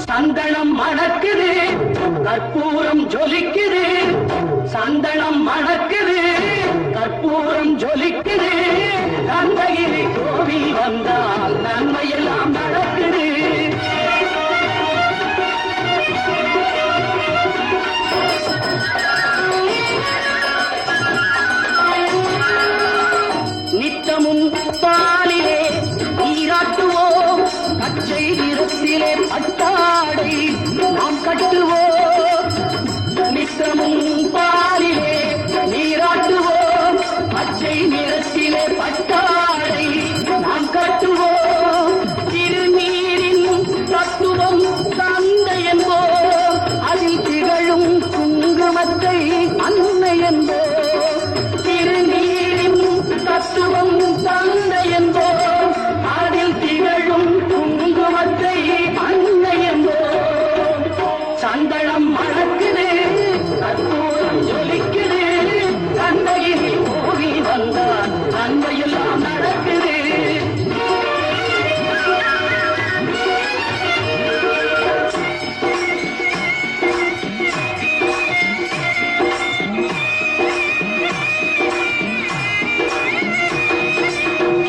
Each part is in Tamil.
சந்தனம் மணக்குது, கற்பூரம் ஜொலிக்குது. சந்தனம் மணக்குது, கற்பூரம் ஜொலிக்குது. கந்தகிரி கோவில் வந்தால் நன்மையெல்லாம் நடக்குது. நித்தமும் பாலிலே நீராட்டுவோம், பச்சை நிறத்திலே பட்டாடை நாம் கட்டுவோம். நித்தமும் பாலிலே நீராட்டுவோம், பச்சை நிறத்திலே பட்டாடை நாம் கட்டுவோம். திருநீரின் தத்துவம் தந்தை என்போம், அதில் திகழும் குங்குமத்தை அன்னை என்போம். திருநீரின் தத்துவம் தந்தை என்போம், அதில் திகழும் குங்குமத்தை அன்னை என்போம். சந்தனம் மணக்குது, கற்பூரம் ஜொலிக்குது. கந்தகிரி கோவில் வந்தால் நன்மையெல்லாம் நடக்குது.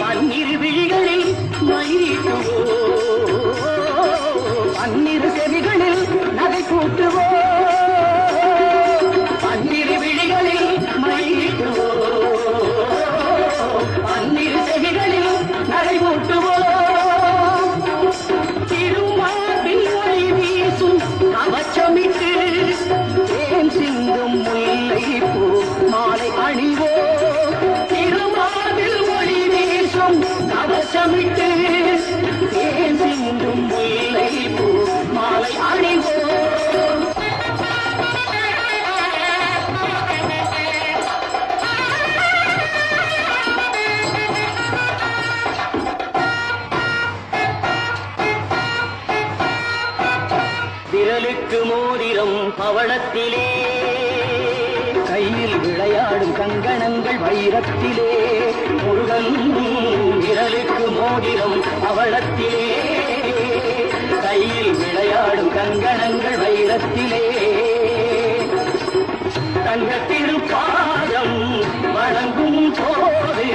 பன்னிரு விழிகளில் மயிலிட்டுவோம், பன்னிரு செவிகளில் நகை கூட்டுவோம். பன்னிரு விழிகளில் மயிலிட்டுவோம், பன்னிரு செவிகளில் நகை கூட்டுவோம். திருமார்பில் ஒளி வீசும் கவச்சமிட்டு தேன் சிந்தும் முல்லை பூ மாலை அணிவோம். திருமார்பில் ஒளி வீசும் கவச்சமிட்டு தேன் சிந்தும் முல்லை பூ மாலை அணிவோம். விரலுக்கு மோதிரம் பவளத்திலே, கையில் விளையாடும் கங்கணங்கள் வைரத்திலே. முருகன் விரலுக்கு மோதிரம் பவளத்திலே, கையில் விளையாடும் கங்கணங்கள் வைரத்திலே. தங்க திருப்பாதம் வணங்கும் போது